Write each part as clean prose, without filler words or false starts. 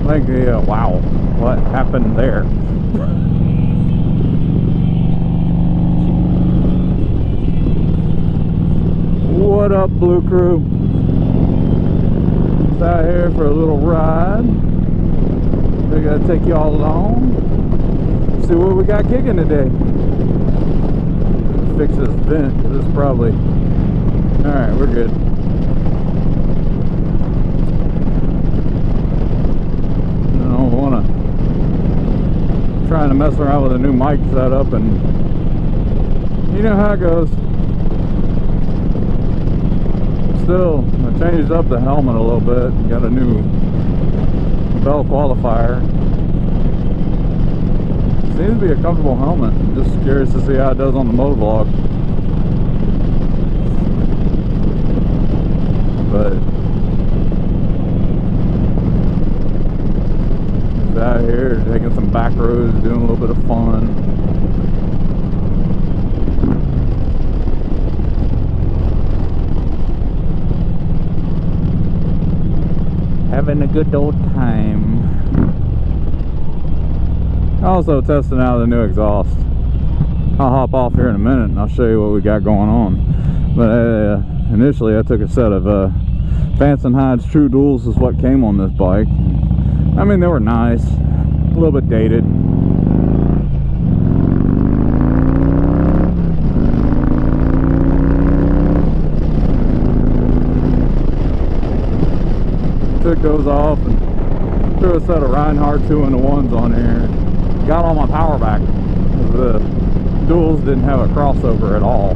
Like, wow, what happened there? What up, Blue Crew? Just out here for a little ride. We gotta take y'all along. See what we got kicking today. Fix this vent, because it's probably... Alright, we're good. I don't want to... Trying to mess around with a new mic setup, and... You know how it goes. Still, I changed up the helmet a little bit. Got a new bell qualifier. Seems to be a comfortable helmet. I'm just curious to see how it does on the motovlog. But just out here taking some back roads, doing a little bit of fun. Having a good old time. Also testing out the new exhaust. I'll hop off here in a minute and I'll show you what we got going on. But initially I took a set of Vance & Hyde's True Duals is what came on this bike. I mean, they were nice, a little bit dated. Took those off and threw a set of Rinehart 2-in-1s on here. Got all my power back. The duals didn't have a crossover at all,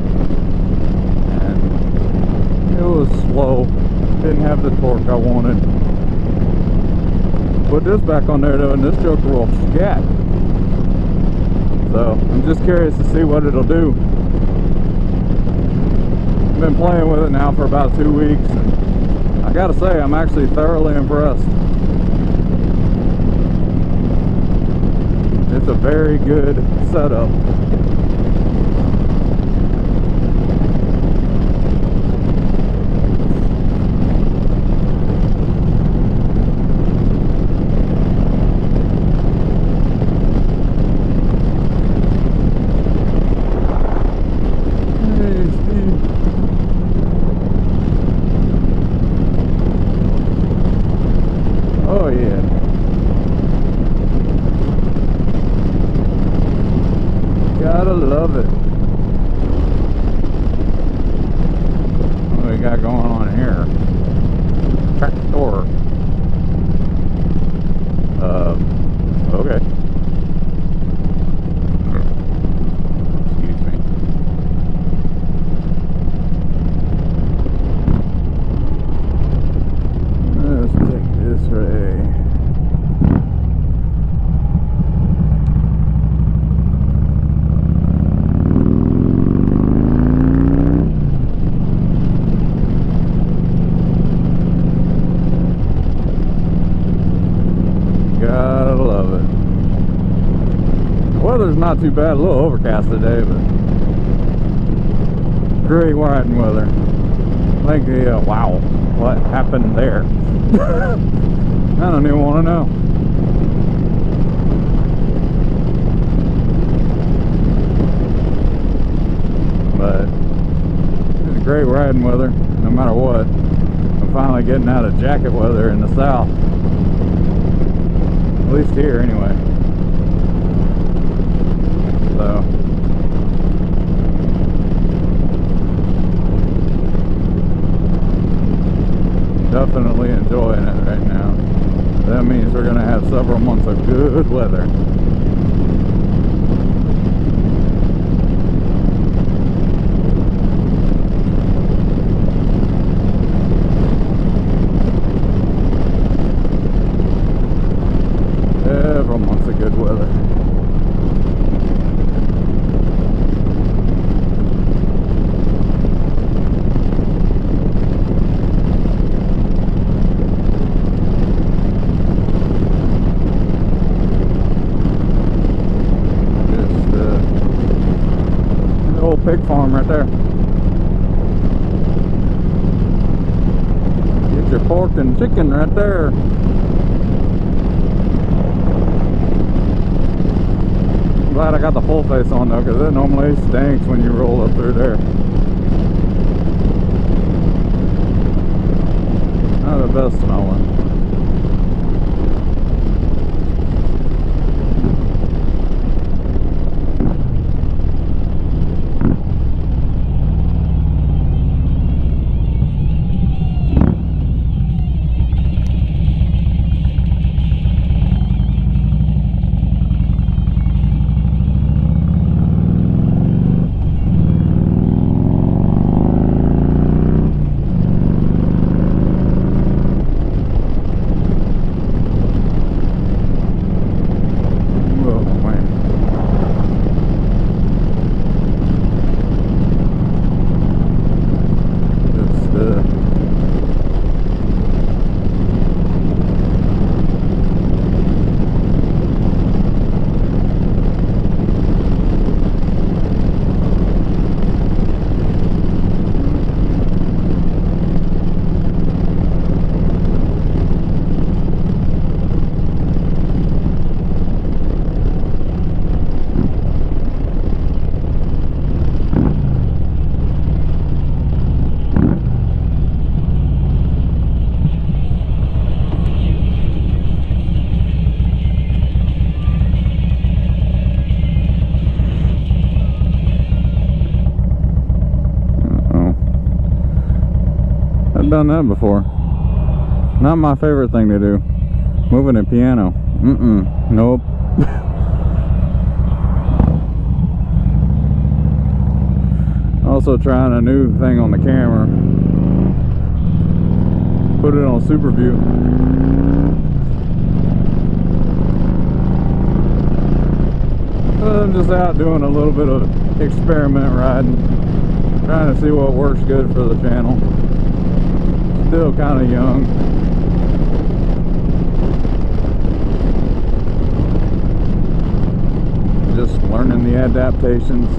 and it was slow. Didn't have the torque I wanted. Put this back on there though, and this joker will scat. So I'm just curious to see what it'll do. I've been playing with it now for about 2 weeks, and I gotta say, I'm actually thoroughly impressed. It's a very good setup. Oh yeah. Gotta love it. What do we got going on here? Tractor. Okay. Excuse me. Let's take this way. Gotta love it. The weather's not too bad, a little overcast today, but great riding weather. Like, wow, what happened there? I don't even want to know. But it's great riding weather, no matter what. I'm finally getting out of jacket weather in the south. At least here, anyway. So, definitely enjoying it right now. That means we're going to have several months of good weather. Several months of good weather. Pig farm right there. Get your pork and chicken right there. glad I got the full face on though, because it normally stinks when you roll up through there. Not the best smelling. I've done that before. Not my favorite thing to do. Moving a piano. Nope. Also trying a new thing on the camera. Put it on super view. I'm just out doing a little bit of experiment riding. Trying to see what works good for the channel. Still kind of young. Just learning the adaptations.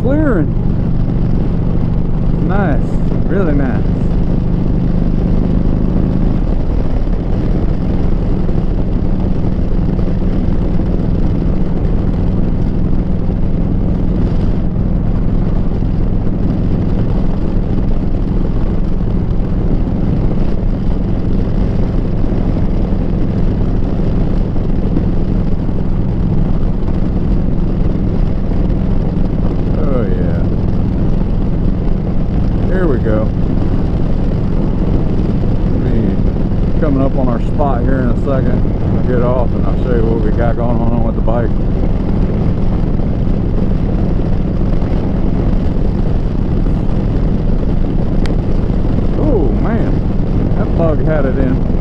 Clearing. Nice, really nice. Go. We'll be coming up on our spot here in a second. I'll get off and I'll show you what we got going on with the bike. Oh man, that plug had it in.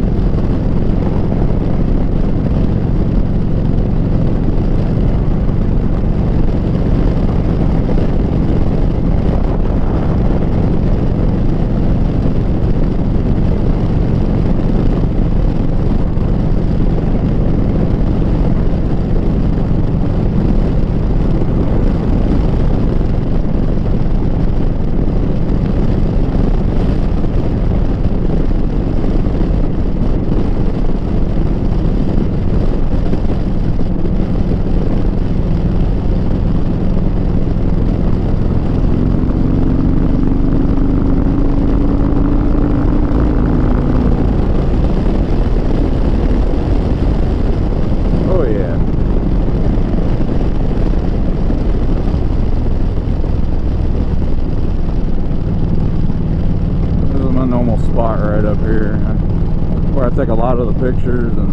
Spot right up here where I take a lot of the pictures, and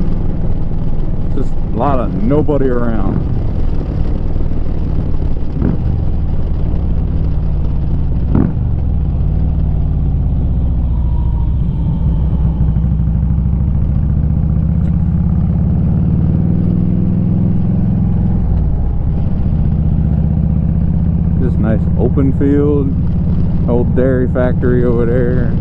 just a lot of nobody around. open field, old dairy factory over there.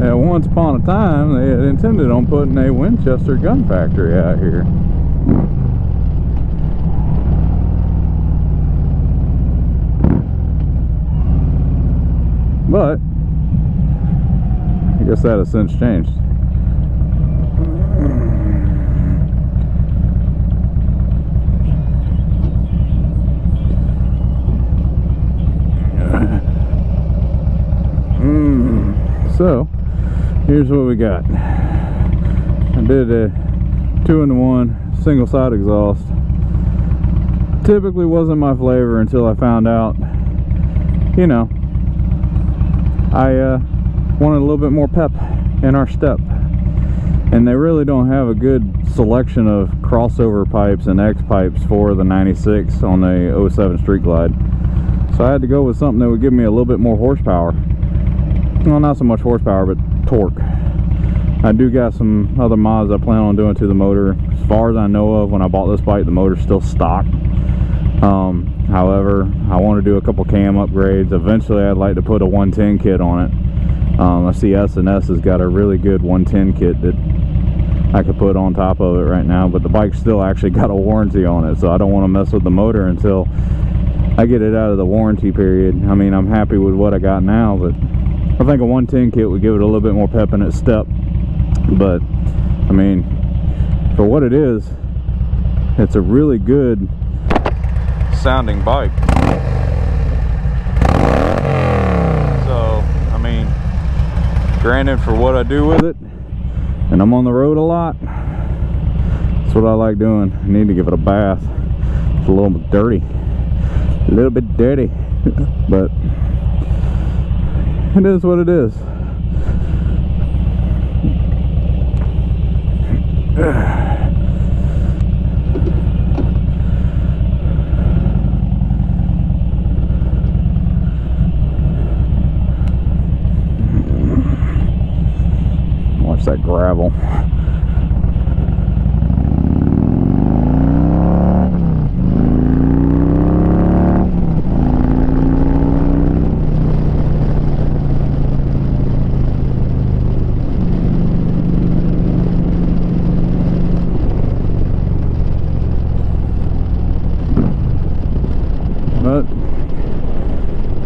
And once upon a time, they had intended on putting a Winchester gun factory out here. But I guess that has since changed. So here's what we got. I did a 2-in-1 single side exhaust. Typically wasn't my flavor until I found out, you know, I wanted a little bit more pep in our step, and they really don't have a good selection of crossover pipes and X pipes for the 96 on the 07 Street Glide. So I had to go with something that would give me a little bit more horsepower. Well, not so much horsepower, but torque. I do got some other mods I plan on doing to the motor. As far as I know of, when I bought this bike, the motor's still stock. However, I want to do a couple cam upgrades. Eventually, I'd like to put a 110 kit on it. I see S&S has got a really good 110 kit that I could put on top of it right now, but the bike's still actually got a warranty on it, so I don't want to mess with the motor until I get it out of the warranty period. I mean, I'm happy with what I got now, but I think a 110 kit would give it a little bit more pep in its step. But I mean, for what it is, it's a really good sounding bike. So I mean, granted, for what I do with it, and I'm on the road a lot, that's what I like doing. I need to give it a bath. It's a little bit dirty, but it is what it is. Watch that gravel. But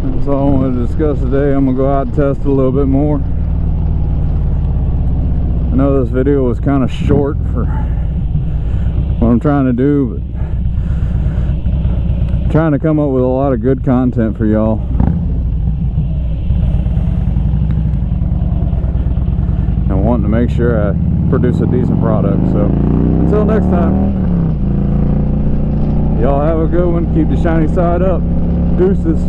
that's all I wanted to discuss today. I'm gonna go out and test it a little bit more. I know this video was kind of short for what I'm trying to do, but I'm trying to come up with a lot of good content for y'all. And wanting to make sure I produce a decent product. So until next time, y'all have a good one. Keep the shiny side up. Deuces.